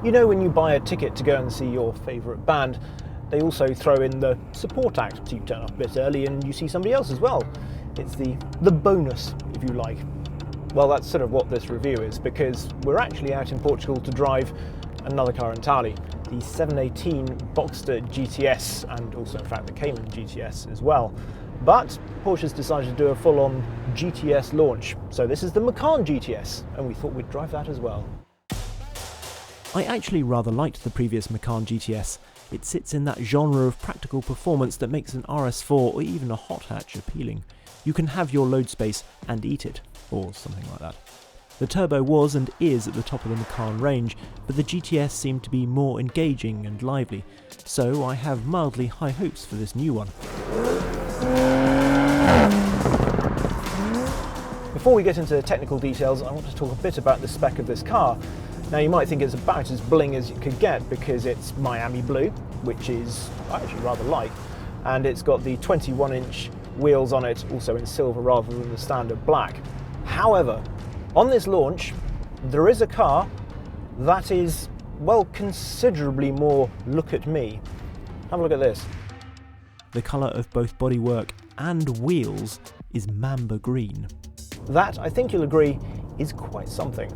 You know, when you buy a ticket to go and see your favourite band, they also throw in the support act, so you turn up a bit early and you see somebody else as well. It's the bonus, if you like. Well, that's sort of what this review is, because we're actually out in Portugal to drive another car entirely, the 718 Boxster GTS, and also in fact the Cayenne GTS as well. But Porsche's decided to do a full-on GTS launch, so this is the Macan GTS, and we thought we'd drive that as well. I actually rather liked the previous Macan GTS. It sits in that genre of practical performance that makes an RS4 or even a hot hatch appealing. You can have your load space and eat it, or something like that. The turbo was and is at the top of the Macan range, but the GTS seemed to be more engaging and lively, so I have mildly high hopes for this new one. Before we get into the technical details, I want to talk a bit about the spec of this car. Now, you might think it's about as bling as you could get because it's Miami blue, which is I actually rather like, and it's got the 21-inch wheels on it, also in silver rather than the standard black. However, on this launch, there is a car that is, well, considerably more look at me. Have a look at this. The colour of both bodywork and wheels is mamba green. That, I think you'll agree, is quite something.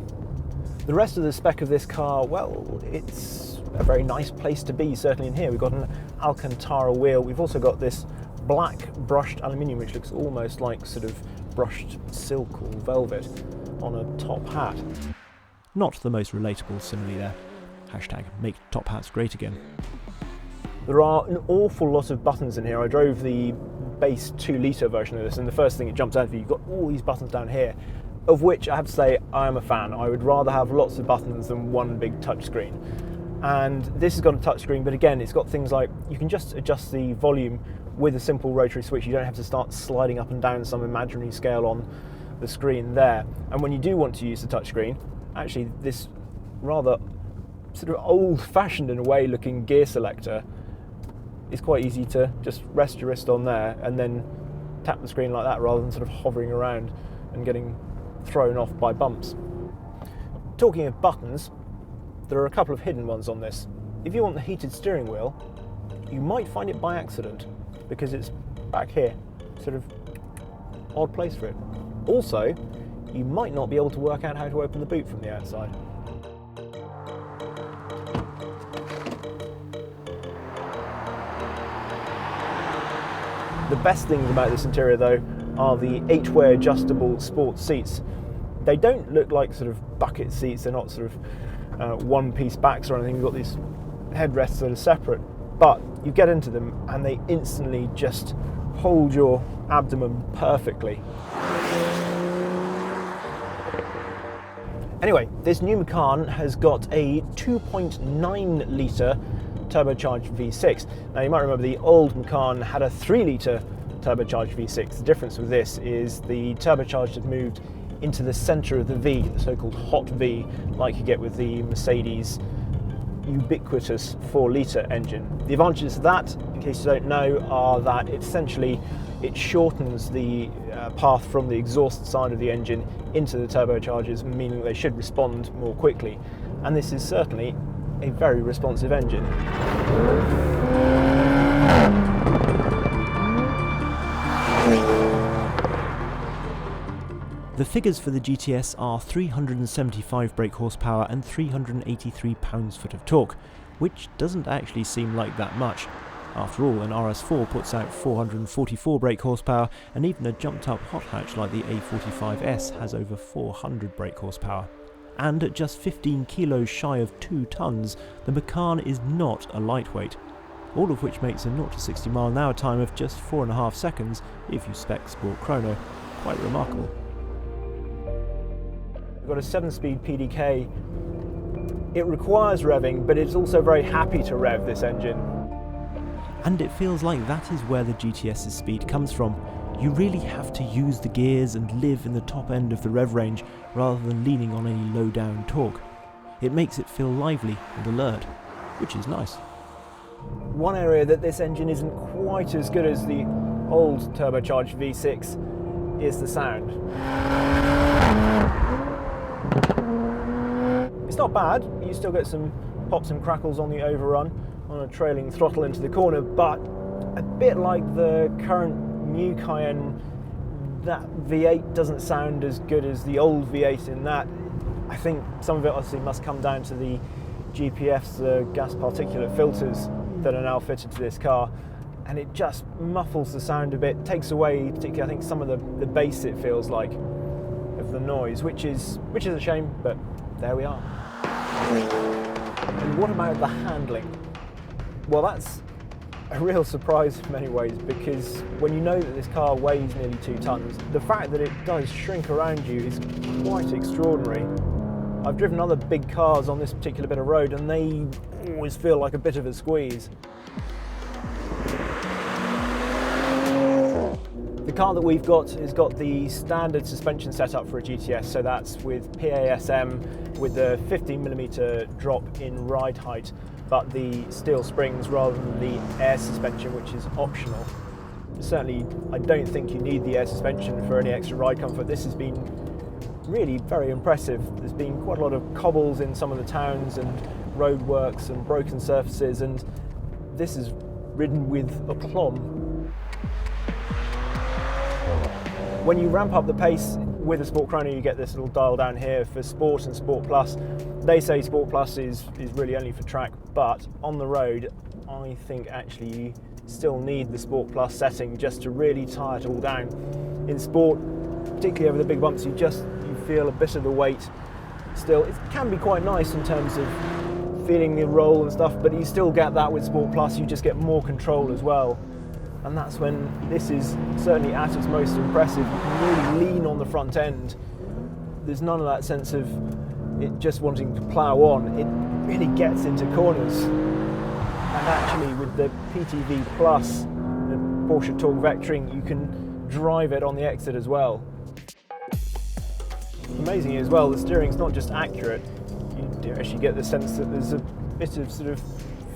The rest of the spec of this car, well, it's a very nice place to be, certainly in here. We've got an Alcantara wheel. We've also got this black brushed aluminium, which looks almost like sort of brushed silk or velvet on a top hat. Not the most relatable simile there. Hashtag make top hats great again. There are an awful lot of buttons in here. I drove the base 2-litre version of this, and the first thing it jumps out for you, you've got all these buttons down here, of which I have to say I am a fan. I would rather have lots of buttons than one big touchscreen. And this has got a touchscreen, but again, it's got things like you can just adjust the volume with a simple rotary switch. You don't have to start sliding up and down some imaginary scale on the screen there. And when you do want to use the touchscreen, actually this rather sort of old-fashioned in a way looking gear selector is quite easy to just rest your wrist on there and then tap the screen like that rather than sort of hovering around and getting thrown off by bumps. Talking of buttons, there are a couple of hidden ones on this. If you want the heated steering wheel, you might find it by accident because it's back here, sort of odd place for it. Also, you might not be able to work out how to open the boot from the outside. The best things about this interior though are the 8-way adjustable sports seats. They don't look like sort of bucket seats, they're not sort of one-piece backs or anything. You've got these headrests that are separate, but you get into them and they instantly just hold your abdomen perfectly. Anyway, this new Macan has got a 2.9-litre turbocharged V6. Now you might remember the old Macan had a 3-litre turbocharged V6. The difference with this is the turbocharged had moved into the centre of the V, the so-called hot V, like you get with the Mercedes ubiquitous 4-litre engine. The advantages of that, in case you don't know, are that essentially it shortens the path from the exhaust side of the engine into the turbochargers, meaning they should respond more quickly. And this is certainly a very responsive engine. The figures for the GTS are 375 brake horsepower and 383 pounds-foot of torque, which doesn't actually seem like that much. After all, an RS4 puts out 444 brake horsepower, and even a jumped-up hot hatch like the A45S has over 400 brake horsepower. And at just 15 kilos shy of 2 tons, the Macan is not a lightweight, all of which makes a 0 to 60 mph time of just 4.5 seconds if you spec Sport Chrono. Quite remarkable. We've got a 7-speed PDK. It requires revving, but it's also very happy to rev this engine. And it feels like that is where the GTS's speed comes from. You really have to use the gears and live in the top end of the rev range rather than leaning on any low-down torque. It makes it feel lively and alert, which is nice. One area that this engine isn't quite as good as the old turbocharged V6 is the sound. It's not bad, you still get some pops and crackles on the overrun on a trailing throttle into the corner, but a bit like the current new Cayenne, that V8 doesn't sound as good as the old V8 in that. I think some of it obviously must come down to the GPFs, the gas particulate filters that are now fitted to this car, and it just muffles the sound a bit, takes away particularly I think some of the bass it feels like of the noise, which is a shame, but there we are. And what about the handling? Well, that's a real surprise in many ways, because when you know that this car weighs nearly 2 tons, the fact that it does shrink around you is quite extraordinary. I've driven other big cars on this particular bit of road and they always feel like a bit of a squeeze. The car that we've got has got the standard suspension setup for a GTS, so that's with PASM with the 15mm drop in ride height, but the steel springs rather than the air suspension, which is optional. Certainly, I don't think you need the air suspension for any extra ride comfort. This has been really very impressive. There's been quite a lot of cobbles in some of the towns and roadworks and broken surfaces, and this is ridden with aplomb. When you ramp up the pace with a Sport Chrono, you get this little dial down here for Sport and Sport Plus. They say Sport Plus is really only for track, but on the road, I think actually you still need the Sport Plus setting just to really tie it all down. In Sport, particularly over the big bumps, you feel a bit of the weight still. It can be quite nice in terms of feeling the roll and stuff, but you still get that with Sport Plus. You just get more control as well. And that's when this is certainly at its most impressive. You can really lean on the front end. There's none of that sense of it just wanting to plough on. It really gets into corners. And actually with the PTV Plus, the Porsche Torque Vectoring, you can drive it on the exit as well. Amazing as well, the steering's not just accurate, you do actually get the sense that there's a bit of sort of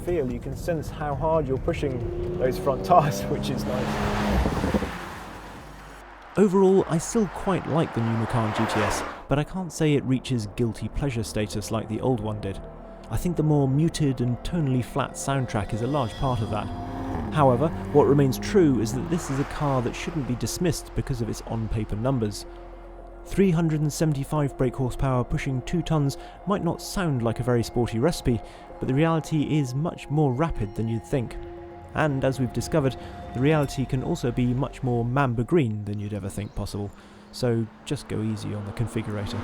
feel. You can sense how hard you're pushing those front tyres, which is nice. Overall, I still quite like the new Macan GTS, but I can't say it reaches guilty pleasure status like the old one did. I think the more muted and tonally flat soundtrack is a large part of that. However, what remains true is that this is a car that shouldn't be dismissed because of its on-paper numbers. 375 brake horsepower pushing 2 tons might not sound like a very sporty recipe, but the reality is much more rapid than you'd think. And as we've discovered, the reality can also be much more mamba green than you'd ever think possible, so just go easy on the configurator.